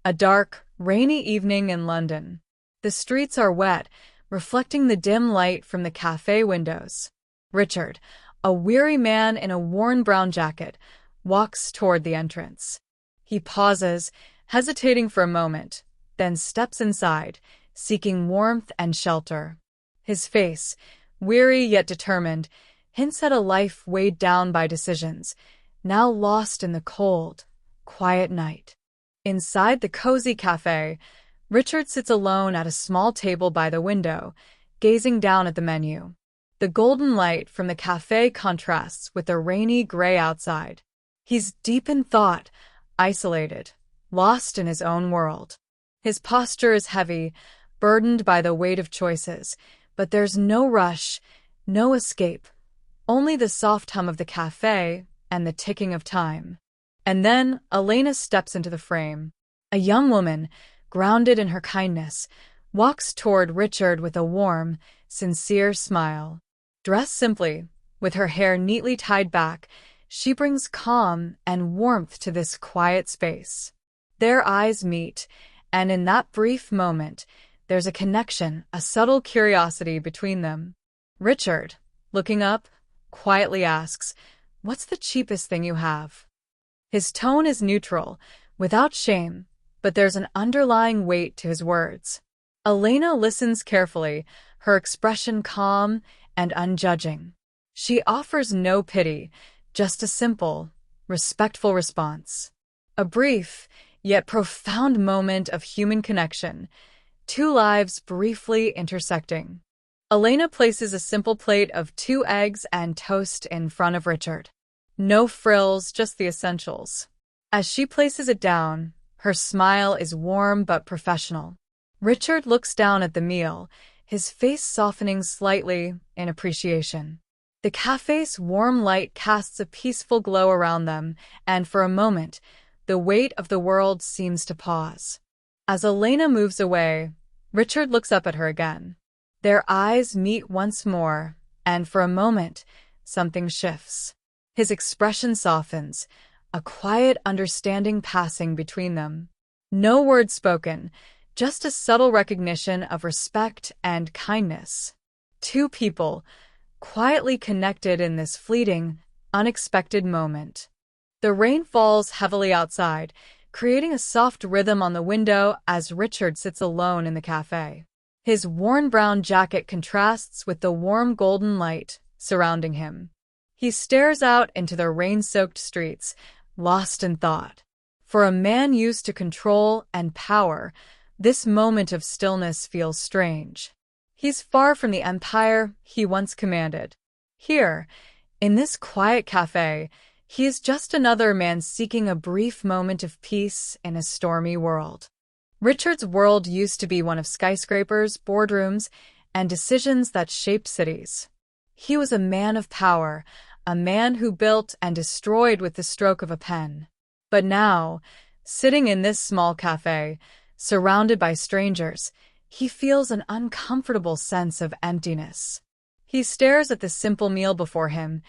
A dark, rainy evening in London. The streets are wet, reflecting the dim light from the cafe windows. Richard, a weary man in a worn brown jacket, walks toward the entrance. He pauses, hesitating for a moment, then steps inside, seeking warmth and shelter. His face, weary yet determined, hints at a life weighed down by decisions, now lost in the cold, quiet night. Inside the cozy cafe, Richard sits alone at a small table by the window, gazing down at the menu. The golden light from the cafe contrasts with the rainy gray outside. He's deep in thought, isolated, lost in his own world. His posture is heavy, burdened by the weight of choices, but there's no rush, no escape, only the soft hum of the cafe and the ticking of time. And then Elena steps into the frame. A young woman, grounded in her kindness, walks toward Richard with a warm, sincere smile. Dressed simply, with her hair neatly tied back, she brings calm and warmth to this quiet space. Their eyes meet, and in that brief moment, there's a connection, a subtle curiosity between them. Richard, looking up, quietly asks, "What's the cheapest thing you have?" His tone is neutral, without shame, but there's an underlying weight to his words. Elena listens carefully, her expression calm and unjudging. She offers no pity, just a simple, respectful response. A brief, yet profound moment of human connection, two lives briefly intersecting. Elena places a simple plate of 2 eggs and toast in front of Richard. No frills, just the essentials. As she places it down, her smile is warm but professional. Richard looks down at the meal, his face softening slightly in appreciation. The cafe's warm light casts a peaceful glow around them, and for a moment, the weight of the world seems to pause. As Elena moves away, Richard looks up at her again. Their eyes meet once more, and for a moment, something shifts. His expression softens, a quiet understanding passing between them. No word spoken, just a subtle recognition of respect and kindness. Two people, quietly connected in this fleeting, unexpected moment. The rain falls heavily outside, creating a soft rhythm on the window as Richard sits alone in the cafe. His worn brown jacket contrasts with the warm golden light surrounding him. He stares out into the rain-soaked streets, lost in thought. For a man used to control and power, this moment of stillness feels strange. He's far from the empire he once commanded. Here, in this quiet cafe, he is just another man seeking a brief moment of peace in a stormy world. Richard's world used to be one of skyscrapers, boardrooms, and decisions that shaped cities. He was a man of power, a man who built and destroyed with the stroke of a pen. But now, sitting in this small cafe, surrounded by strangers, he feels an uncomfortable sense of emptiness. He stares at the simple meal before him,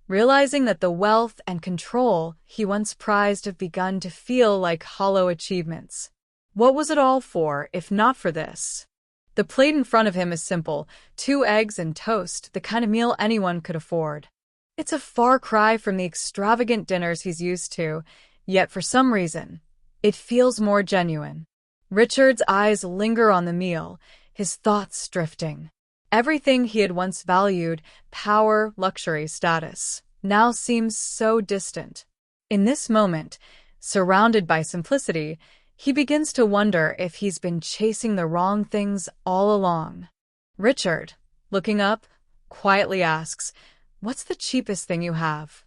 realizing that the wealth and control he once prized have begun to feel like hollow achievements. What was it all for, if not for this? The plate in front of him is simple, 2 eggs and toast, the kind of meal anyone could afford. It's a far cry from the extravagant dinners he's used to, yet for some reason, it feels more genuine. Richard's eyes linger on the meal, his thoughts drifting. Everything he had once valued, power, luxury, status, now seems so distant. In this moment, surrounded by simplicity, he begins to wonder if he's been chasing the wrong things all along. Richard, looking up, quietly asks, "What's the cheapest thing you have?"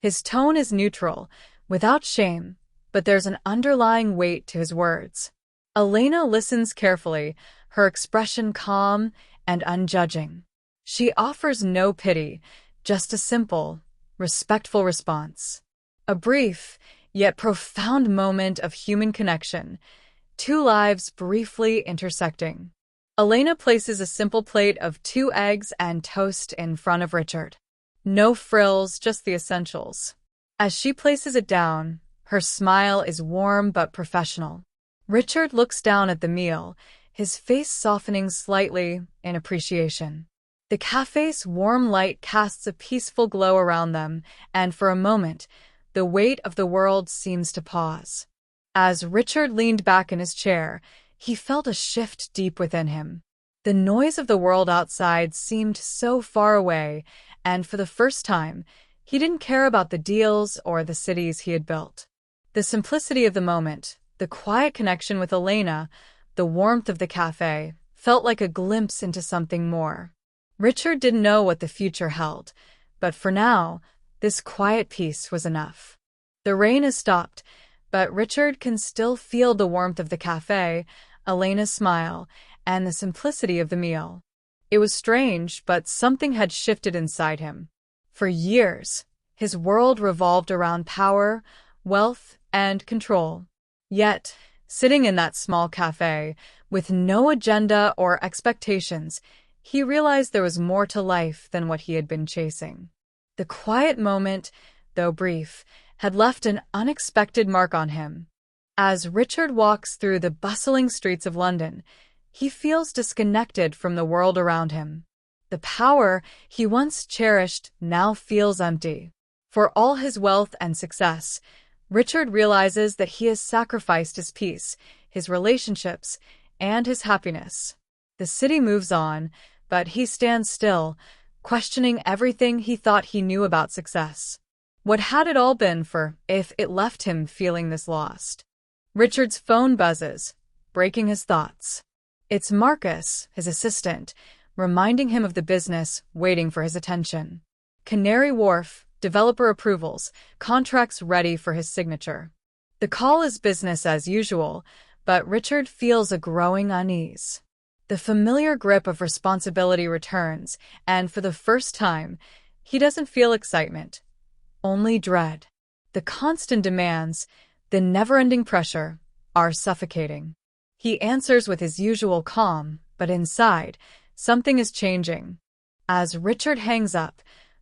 His tone is neutral, without shame, but there's an underlying weight to his words. Elena listens carefully, her expression calm and unjudging. She offers no pity, just a simple, respectful response. A brief, yet profound moment of human connection, two lives briefly intersecting. Elena places a simple plate of 2 eggs and toast in front of Richard. No frills, just the essentials. As she places it down, her smile is warm but professional. Richard looks down at the meal, his face softening slightly in appreciation. The cafe's warm light casts a peaceful glow around them, and for a moment, the weight of the world seems to pause. As Richard leaned back in his chair, he felt a shift deep within him. The noise of the world outside seemed so far away, and for the first time, he didn't care about the deals or the cities he had built. The simplicity of the moment, the quiet connection with Elena, the warmth of the cafe, felt like a glimpse into something more. Richard didn't know what the future held, but for now, this quiet peace was enough. The rain has stopped, but Richard can still feel the warmth of the cafe, Elena's smile, and the simplicity of the meal. It was strange, but something had shifted inside him. For years, his world revolved around power, wealth, and control. Yet, sitting in that small cafe, with no agenda or expectations, he realized there was more to life than what he had been chasing. The quiet moment, though brief, had left an unexpected mark on him. As Richard walks through the bustling streets of London, he feels disconnected from the world around him. The power he once cherished now feels empty. For all his wealth and success, Richard realizes that he has sacrificed his peace, his relationships, and his happiness. The city moves on, but he stands still, questioning everything he thought he knew about success. What had it all been for if it left him feeling this lost? Richard's phone buzzes, breaking his thoughts. It's Marcus, his assistant, reminding him of the business waiting for his attention. Canary Wharf, developer approvals, contracts ready for his signature. The call is business as usual, but Richard feels a growing unease. The familiar grip of responsibility returns, and for the first time, he doesn't feel excitement, only dread. The constant demands, the never-ending pressure, are suffocating. He answers with his usual calm, but inside, something is changing. As Richard hangs up,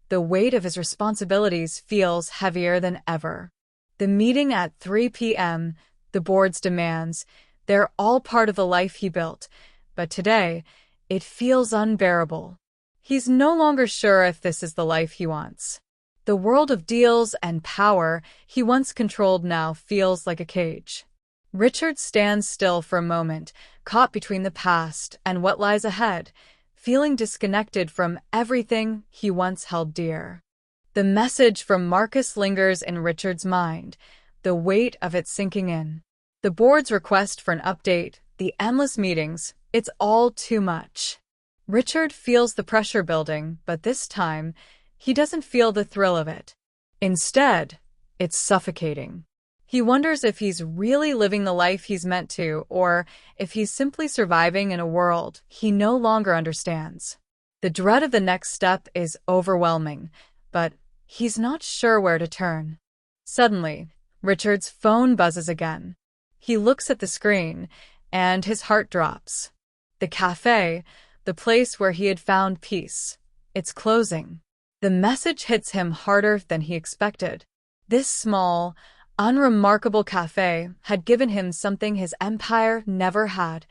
the weight of his responsibilities feels heavier than ever. The meeting at 3 p.m., the board's demands, they're all part of the life he built, but today, it feels unbearable. He's no longer sure if this is the life he wants. The world of deals and power he once controlled now feels like a cage. Richard stands still for a moment, caught between the past and what lies ahead, feeling disconnected from everything he once held dear. The message from Marcus lingers in Richard's mind, the weight of it sinking in. The board's request for an update, the endless meetings, it's all too much. Richard feels the pressure building, but this time, he doesn't feel the thrill of it. Instead, it's suffocating. He wonders if he's really living the life he's meant to, or if he's simply surviving in a world he no longer understands. The dread of the next step is overwhelming, but he's not sure where to turn. Suddenly, Richard's phone buzzes again. He looks at the screen, and his heart drops. The cafe, the place where he had found peace, it's closing. The message hits him harder than he expected. This small, unremarkable cafe had given him something his empire never had,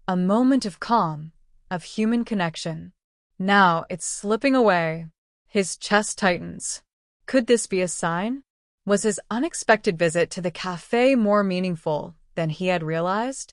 a moment of calm, of human connection. Now it's slipping away. His chest tightens. Could this be a sign? Was his unexpected visit to the cafe more meaningful than he had realized?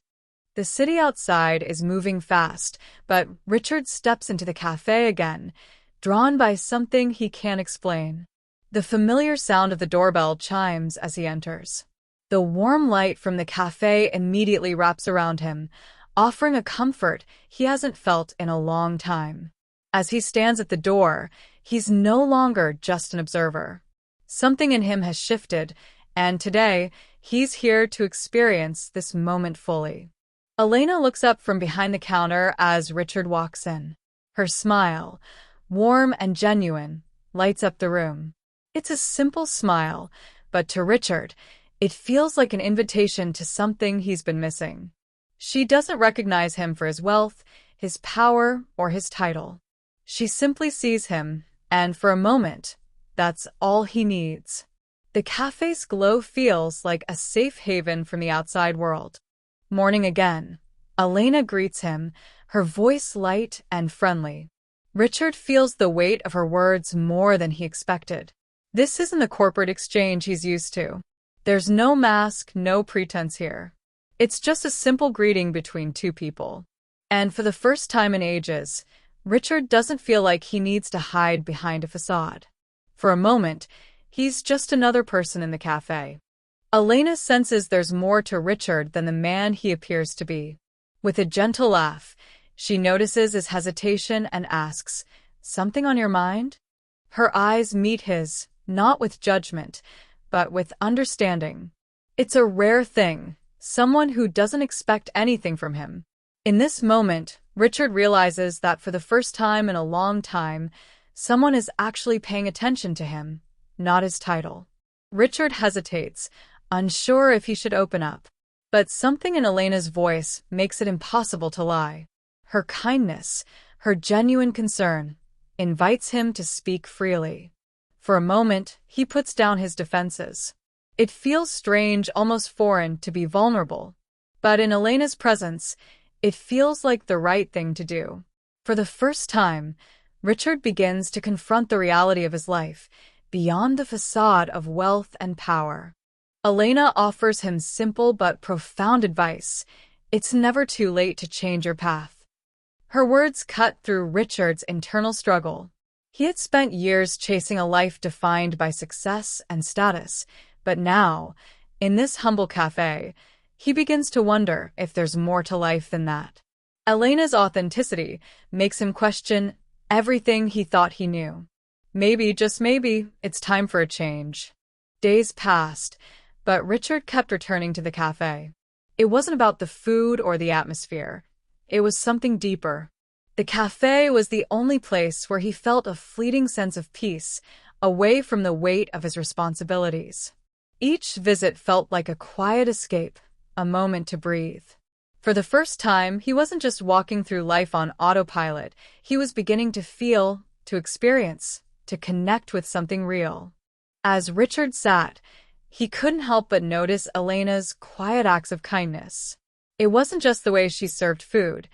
The city outside is moving fast, but Richard steps into the cafe again, drawn by something he can't explain. The familiar sound of the doorbell chimes as he enters. The warm light from the cafe immediately wraps around him, offering a comfort he hasn't felt in a long time. As he stands at the door, he's no longer just an observer. Something in him has shifted, and today, he's here to experience this moment fully. Elena looks up from behind the counter as Richard walks in. Her smile, warm and genuine, lights up the room. It's a simple smile, but to Richard, it feels like an invitation to something he's been missing. She doesn't recognize him for his wealth, his power, or his title. She simply sees him, and for a moment, that's all he needs. The cafe's glow feels like a safe haven from the outside world. Morning again. Elena greets him, her voice light and friendly. Richard feels the weight of her words more than he expected. This isn't the corporate exchange he's used to. There's no mask, no pretense here. It's just a simple greeting between two people. And for the first time in ages, Richard doesn't feel like he needs to hide behind a facade. For a moment, he's just another person in the cafe. Elena senses there's more to Richard than the man he appears to be. With a gentle laugh, she notices his hesitation and asks, "Something on your mind?" Her eyes meet his, not with judgment, but with understanding. It's a rare thing, someone who doesn't expect anything from him. In this moment, Richard realizes that for the first time in a long time, someone is actually paying attention to him, not his title. Richard hesitates, unsure if he should open up. But something in Elena's voice makes it impossible to lie. Her kindness, her genuine concern, invites him to speak freely. For a moment, he puts down his defenses. It feels strange, almost foreign, to be vulnerable. But in Elena's presence, it feels like the right thing to do. For the first time, Richard begins to confront the reality of his life, beyond the facade of wealth and power. Elena offers him simple but profound advice. It's never too late to change your path. Her words cut through Richard's internal struggle. He had spent years chasing a life defined by success and status, but now, in this humble cafe, he begins to wonder if there's more to life than that. Elena's authenticity makes him question everything he thought he knew. Maybe, just maybe, it's time for a change. Days passed, but Richard kept returning to the cafe. It wasn't about the food or the atmosphere. It was something deeper. The cafe was the only place where he felt a fleeting sense of peace, away from the weight of his responsibilities. Each visit felt like a quiet escape, a moment to breathe. For the first time, he wasn't just walking through life on autopilot. He was beginning to feel, to experience, to connect with something real. As Richard sat, he couldn't help but notice Elena's quiet acts of kindness. It wasn't just the way she served food.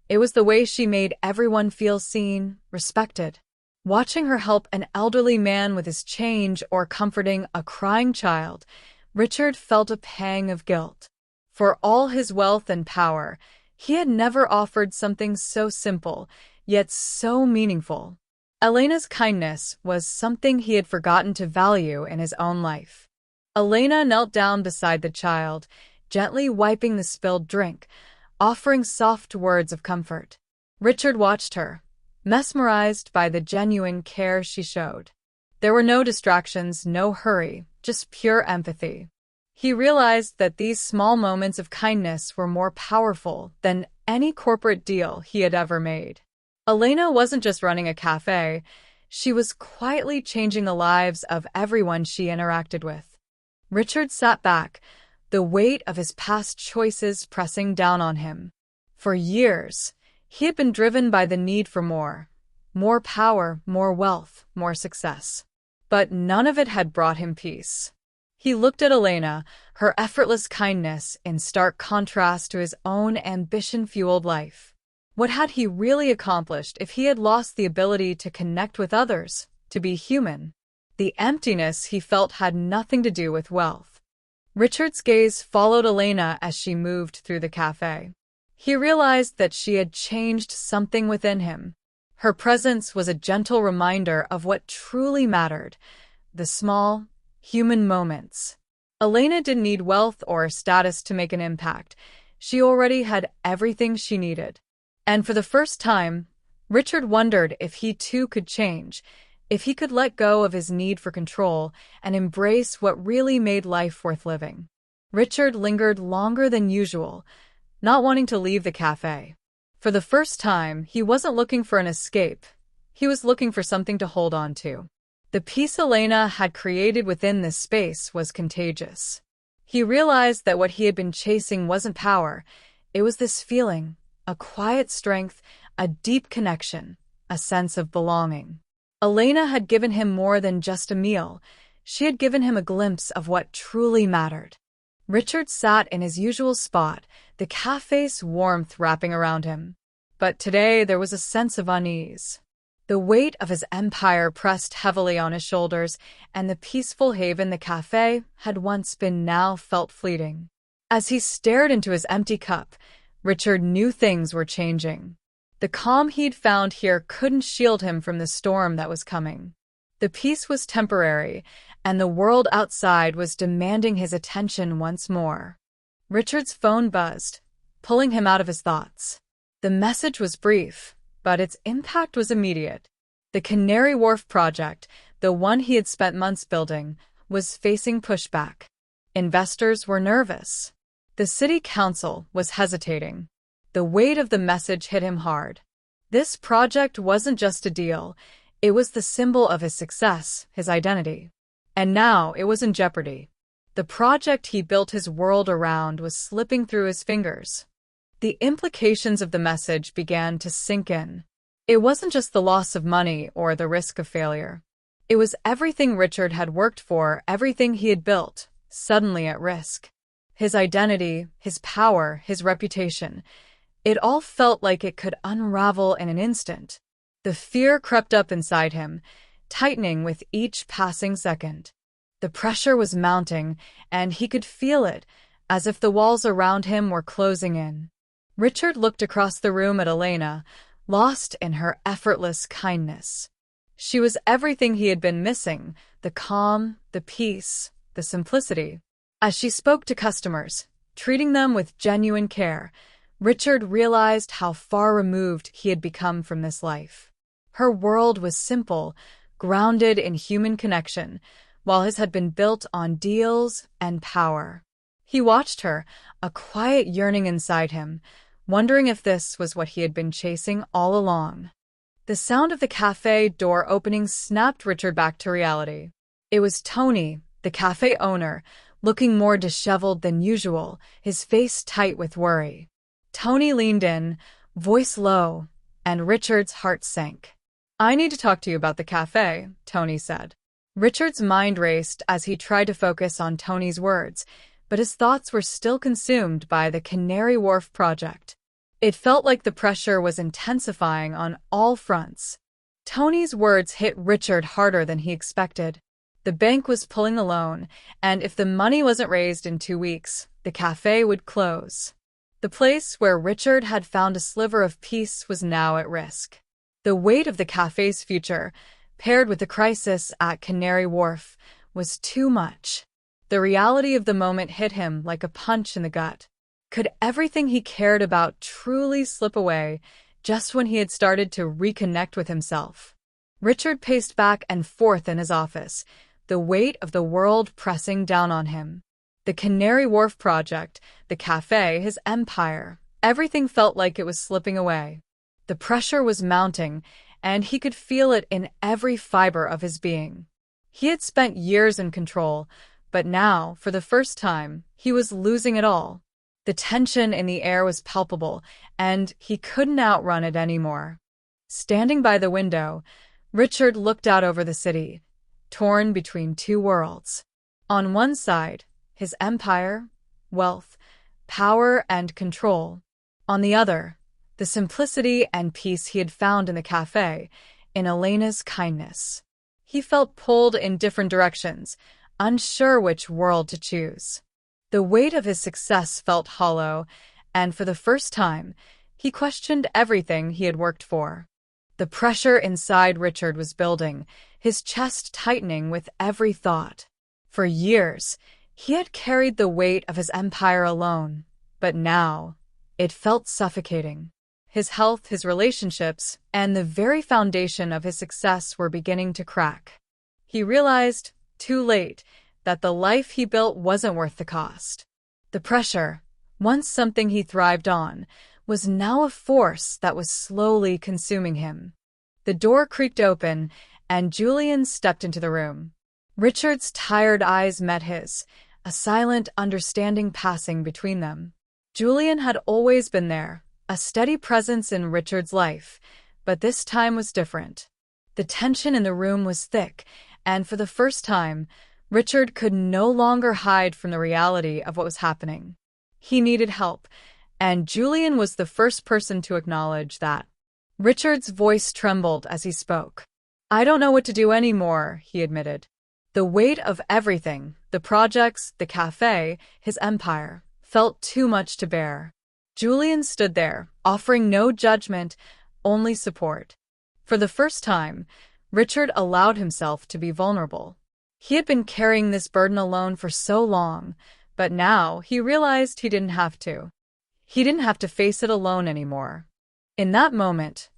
It was the way she made everyone feel seen, respected. Watching her help an elderly man with his change or comforting a crying child, Richard felt a pang of guilt. For all his wealth and power, he had never offered something so simple, yet so meaningful. Elena's kindness was something he had forgotten to value in his own life. Elena knelt down beside the child, gently wiping the spilled drink, offering soft words of comfort. Richard watched her, mesmerized by the genuine care she showed. There were no distractions, no hurry, just pure empathy. He realized that these small moments of kindness were more powerful than any corporate deal he had ever made. Elena wasn't just running a cafe, she was quietly changing the lives of everyone she interacted with. Richard sat back, the weight of his past choices pressing down on him. For years, he had been driven by the need for more power, more wealth, more success. But none of it had brought him peace. He looked at Elena, her effortless kindness in stark contrast to his own ambition-fueled life. What had he really accomplished if he had lost the ability to connect with others, to be human? The emptiness he felt had nothing to do with wealth. Richard's gaze followed Elena as she moved through the cafe. He realized that she had changed something within him. Her presence was a gentle reminder of what truly mattered, the small, human moments. Elena didn't need wealth or status to make an impact. She already had everything she needed. And for the first time, Richard wondered if he too could change, if he could let go of his need for control and embrace what really made life worth living. Richard lingered longer than usual, not wanting to leave the cafe. For the first time, he wasn't looking for an escape. He was looking for something to hold on to. The peace Elena had created within this space was contagious. He realized that what he had been chasing wasn't power. It was this feeling, a quiet strength, a deep connection, a sense of belonging. Elena had given him more than just a meal. She had given him a glimpse of what truly mattered. Richard sat in his usual spot, the cafe's warmth wrapping around him. But today there was a sense of unease. The weight of his empire pressed heavily on his shoulders, and the peaceful haven the café had once been now felt fleeting. As he stared into his empty cup, Richard knew things were changing. The calm he'd found here couldn't shield him from the storm that was coming. The peace was temporary, and the world outside was demanding his attention once more. Richard's phone buzzed, pulling him out of his thoughts. The message was brief, but its impact was immediate. The Canary Wharf project, the one he had spent months building, was facing pushback. Investors were nervous. The city council was hesitating. The weight of the message hit him hard. This project wasn't just a deal, it was the symbol of his success, his identity. And now it was in jeopardy. The project he built his world around was slipping through his fingers. The implications of the message began to sink in. It wasn't just the loss of money or the risk of failure. It was everything Richard had worked for, everything he had built, suddenly at risk. His identity, his power, his reputation. It all felt like it could unravel in an instant. The fear crept up inside him, tightening with each passing second. The pressure was mounting, and he could feel it, as if the walls around him were closing in. Richard looked across the room at Elena, lost in her effortless kindness. She was everything he had been missing, the calm, the peace, the simplicity. As she spoke to customers, treating them with genuine care, Richard realized how far removed he had become from this life. Her world was simple, grounded in human connection, while his had been built on deals and power. He watched her, a quiet yearning inside him, wondering if this was what he had been chasing all along. The sound of the cafe door opening snapped Richard back to reality. It was Tony, the cafe owner, looking more disheveled than usual, his face tight with worry. Tony leaned in, voice low, and Richard's heart sank. "I need to talk to you about the cafe," Tony said. Richard's mind raced as he tried to focus on Tony's words, but his thoughts were still consumed by the Canary Wharf project. It felt like the pressure was intensifying on all fronts. Tony's words hit Richard harder than he expected. The bank was pulling the loan, and if the money wasn't raised in 2 weeks, the cafe would close. The place where Richard had found a sliver of peace was now at risk. The weight of the cafe's future, paired with the crisis at Canary Wharf, was too much. The reality of the moment hit him like a punch in the gut. Could everything he cared about truly slip away just when he had started to reconnect with himself? Richard paced back and forth in his office, the weight of the world pressing down on him. The Canary Wharf project, the cafe, his empire, everything felt like it was slipping away. The pressure was mounting, and he could feel it in every fiber of his being. He had spent years in control, but now, for the first time, he was losing it all. The tension in the air was palpable, and he couldn't outrun it anymore. Standing by the window, Richard looked out over the city, torn between two worlds. On one side, his empire, wealth, power, and control. On the other, the simplicity and peace he had found in the cafe, in Elena's kindness. He felt pulled in different directions, unsure which world to choose. The weight of his success felt hollow, and for the first time, he questioned everything he had worked for. The pressure inside Richard was building, his chest tightening with every thought. For years, he had carried the weight of his empire alone, but now, it felt suffocating. His health, his relationships, and the very foundation of his success were beginning to crack. He realized, too late, that the life he built wasn't worth the cost. The pressure, once something he thrived on, was now a force that was slowly consuming him. The door creaked open, and Julian stepped into the room. Richard's tired eyes met his, a silent understanding passing between them. Julian had always been there, a steady presence in Richard's life, but this time was different. The tension in the room was thick, and for the first time, Richard could no longer hide from the reality of what was happening. He needed help, and Julian was the first person to acknowledge that. Richard's voice trembled as he spoke. "I don't know what to do anymore," he admitted. The weight of everything, the projects, the cafe, his empire, felt too much to bear. Julian stood there, offering no judgment, only support. For the first time, Richard allowed himself to be vulnerable. He had been carrying this burden alone for so long, but now he realized he didn't have to. He didn't have to face it alone anymore. In that moment,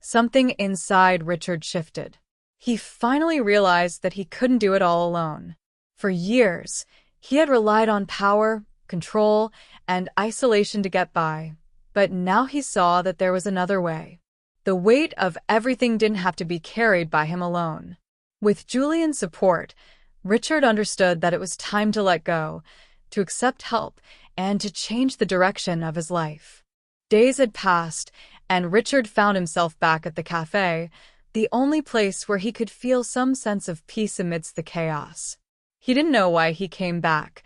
something inside Richard shifted. He finally realized that he couldn't do it all alone. For years, he had relied on power, control, and isolation to get by. But now he saw that there was another way. The weight of everything didn't have to be carried by him alone. With Julian's support, Richard understood that it was time to let go, to accept help, and to change the direction of his life. Days had passed, and Richard found himself back at the cafe, the only place where he could feel some sense of peace amidst the chaos. He didn't know why he came back.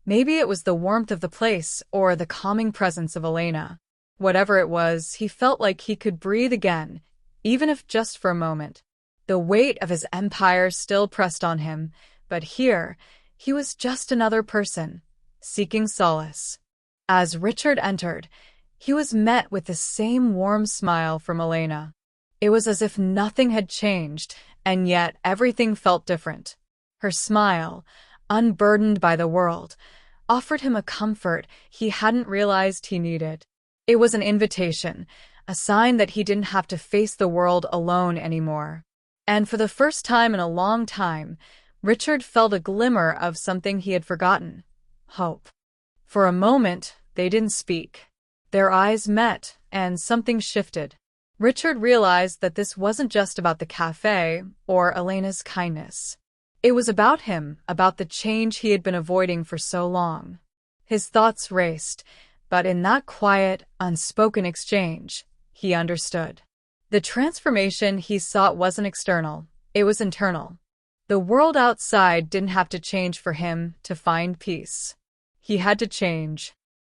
Maybe it was the warmth of the place or the calming presence of Elena. Whatever it was, he felt like he could breathe again, even if just for a moment. The weight of his empire still pressed on him, but here, he was just another person, seeking solace. As Richard entered, he was met with the same warm smile from Elena. It was as if nothing had changed, and yet everything felt different. Her smile, unburdened by the world, offered him a comfort he hadn't realized he needed. It was an invitation, a sign that he didn't have to face the world alone anymore. And for the first time in a long time, Richard felt a glimmer of something he had forgotten: hope. For a moment, they didn't speak. Their eyes met, and something shifted. Richard realized that this wasn't just about the cafe or Elena's kindness. It was about him, about the change he had been avoiding for so long. His thoughts raced, but in that quiet, unspoken exchange, he understood. The transformation he sought wasn't external, it was internal. The world outside didn't have to change for him to find peace. He had to change.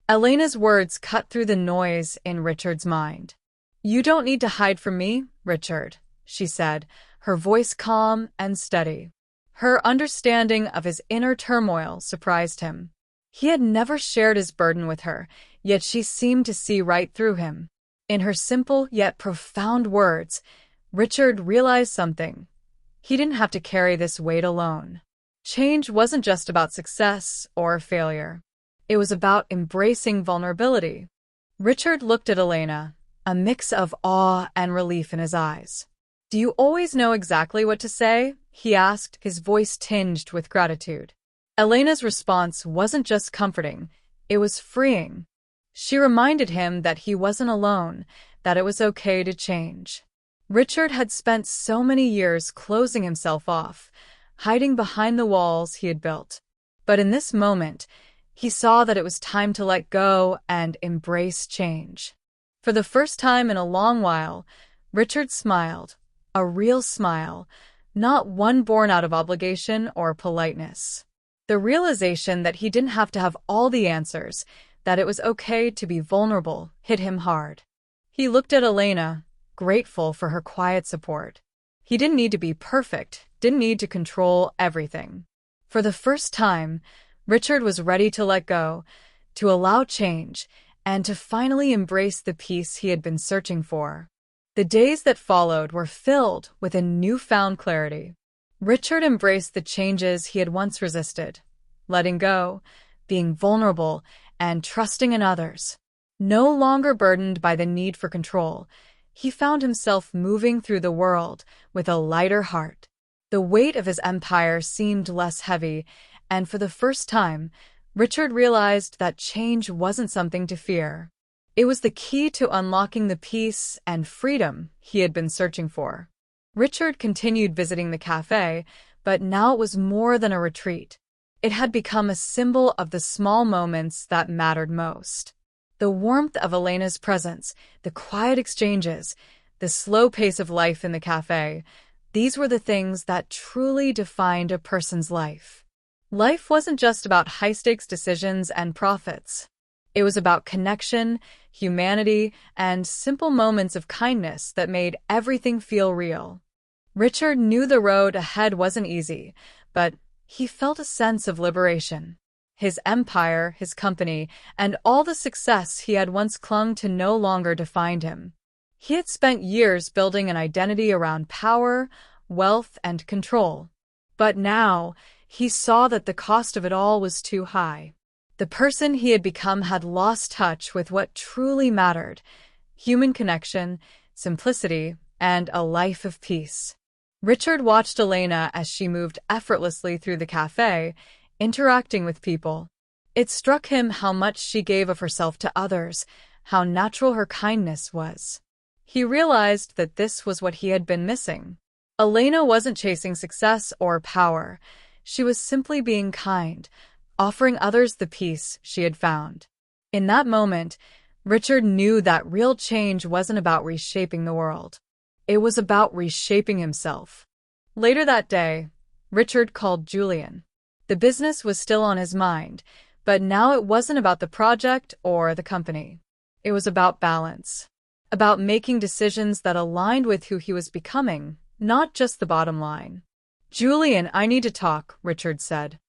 Elena's words cut through the noise in Richard's mind. "You don't need to hide from me, Richard," she said, her voice calm and steady. Her understanding of his inner turmoil surprised him. He had never shared his burden with her, yet she seemed to see right through him. In her simple yet profound words, Richard realized something. He didn't have to carry this weight alone. Change wasn't just about success or failure. It was about embracing vulnerability. Richard looked at Elena, a mix of awe and relief in his eyes. "Do you always know exactly what to say?" he asked, his voice tinged with gratitude. Elena's response wasn't just comforting, it was freeing. She reminded him that he wasn't alone, that it was okay to change. Richard had spent so many years closing himself off, hiding behind the walls he had built. But in this moment, he saw that it was time to let go and embrace change. For the first time in a long while, Richard smiled, a real smile, not one born out of obligation or politeness. The realization that he didn't have to have all the answers, that it was okay to be vulnerable, hit him hard. He looked at Elena, grateful for her quiet support. He didn't need to be perfect, didn't need to control everything. For the first time, Richard was ready to let go, to allow change, and to finally embrace the peace he had been searching for. The days that followed were filled with a newfound clarity. Richard embraced the changes he had once resisted, letting go, being vulnerable, and trusting in others. No longer burdened by the need for control, he found himself moving through the world with a lighter heart. The weight of his empire seemed less heavy, and for the first time, Richard realized that change wasn't something to fear. It was the key to unlocking the peace and freedom he had been searching for. Richard continued visiting the cafe, but now it was more than a retreat. It had become a symbol of the small moments that mattered most. The warmth of Elena's presence, the quiet exchanges, the slow pace of life in the cafe, these were the things that truly defined a person's life. Life wasn't just about high-stakes decisions and profits. It was about connection, humanity, and simple moments of kindness that made everything feel real. Richard knew the road ahead wasn't easy, but he felt a sense of liberation. His empire, his company, and all the success he had once clung to no longer defined him. He had spent years building an identity around power, wealth, and control. But now, he saw that the cost of it all was too high. The person he had become had lost touch with what truly mattered: human connection, simplicity, and a life of peace. Richard watched Elena as she moved effortlessly through the cafe, interacting with people. It struck him how much she gave of herself to others, how natural her kindness was. He realized that this was what he had been missing. Elena wasn't chasing success or power. She was simply being kind, offering others the peace she had found. In that moment, Richard knew that real change wasn't about reshaping the world. It was about reshaping himself. Later that day, Richard called Julian. The business was still on his mind, but now it wasn't about the project or the company. It was about balance, about making decisions that aligned with who he was becoming, not just the bottom line. "Julian, I need to talk," Richard said.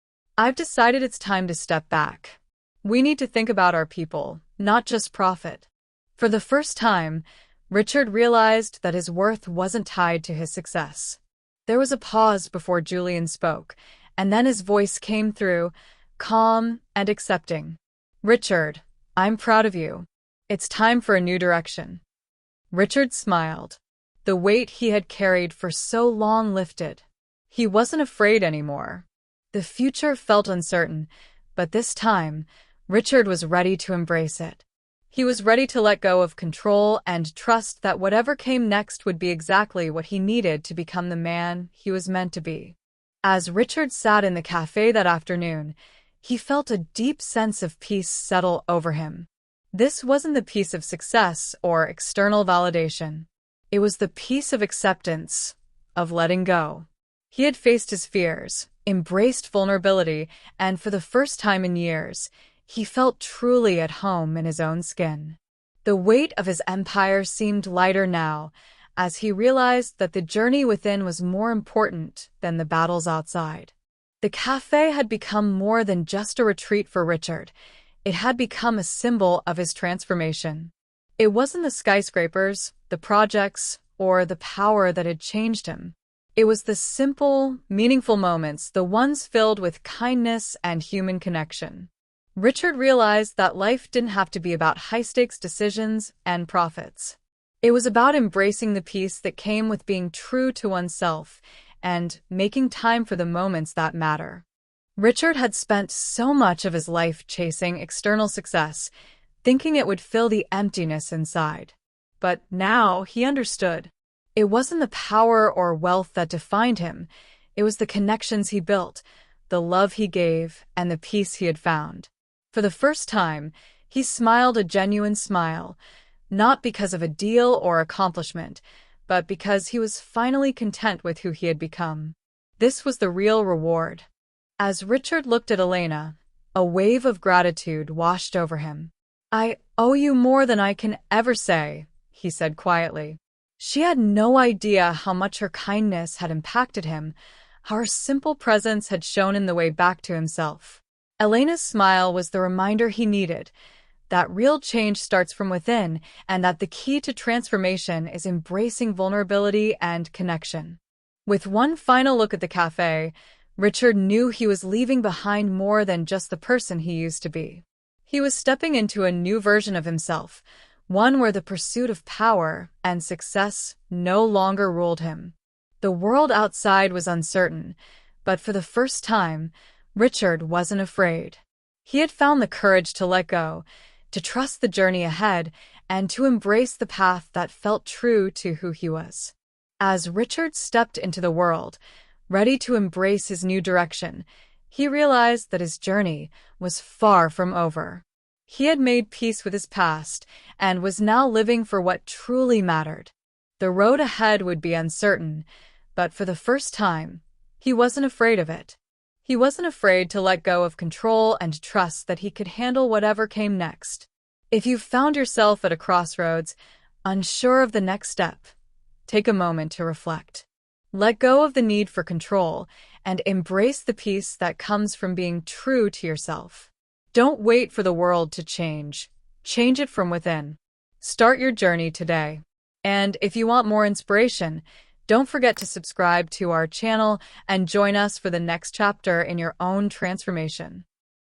"I've decided it's time to step back. We need to think about our people, not just profit." For the first time, Richard realized that his worth wasn't tied to his success. There was a pause before Julian spoke, and then his voice came through, calm and accepting. "Richard, I'm proud of you. It's time for a new direction." Richard smiled. The weight he had carried for so long lifted. He wasn't afraid anymore. The future felt uncertain, but this time, Richard was ready to embrace it. He was ready to let go of control and trust that whatever came next would be exactly what he needed to become the man he was meant to be. As Richard sat in the cafe that afternoon, he felt a deep sense of peace settle over him. This wasn't the peace of success or external validation. It was the peace of acceptance, of letting go. He had faced his fears, embraced vulnerability, and for the first time in years, he felt truly at home in his own skin. The weight of his empire seemed lighter now, as he realized that the journey within was more important than the battles outside. The cafe had become more than just a retreat for Richard. It had become a symbol of his transformation. It wasn't the skyscrapers, the projects, or the power that had changed him. It was the simple, meaningful moments, the ones filled with kindness and human connection. Richard realized that life didn't have to be about high-stakes decisions and profits. It was about embracing the peace that came with being true to oneself and making time for the moments that matter. Richard had spent so much of his life chasing external success, thinking it would fill the emptiness inside. But now he understood. It wasn't the power or wealth that defined him. It was the connections he built, the love he gave, and the peace he had found. For the first time, he smiled a genuine smile, not because of a deal or accomplishment, but because he was finally content with who he had become. This was the real reward. As Richard looked at Elena, a wave of gratitude washed over him. "I owe you more than I can ever say," he said quietly. She had no idea how much her kindness had impacted him, how her simple presence had shown him the way back to himself. Elena's smile was the reminder he needed, that real change starts from within, and that the key to transformation is embracing vulnerability and connection. With one final look at the cafe, Richard knew he was leaving behind more than just the person he used to be. He was stepping into a new version of himself, one where the pursuit of power and success no longer ruled him. The world outside was uncertain, but for the first time, Richard wasn't afraid. He had found the courage to let go, to trust the journey ahead, and to embrace the path that felt true to who he was. As Richard stepped into the world, ready to embrace his new direction, he realized that his journey was far from over. He had made peace with his past and was now living for what truly mattered. The road ahead would be uncertain, but for the first time, he wasn't afraid of it. He wasn't afraid to let go of control and trust that he could handle whatever came next. If you've found yourself at a crossroads, unsure of the next step, take a moment to reflect. Let go of the need for control and embrace the peace that comes from being true to yourself. Don't wait for the world to change. Change it from within. Start your journey today. And if you want more inspiration, don't forget to subscribe to our channel and join us for the next chapter in your own transformation.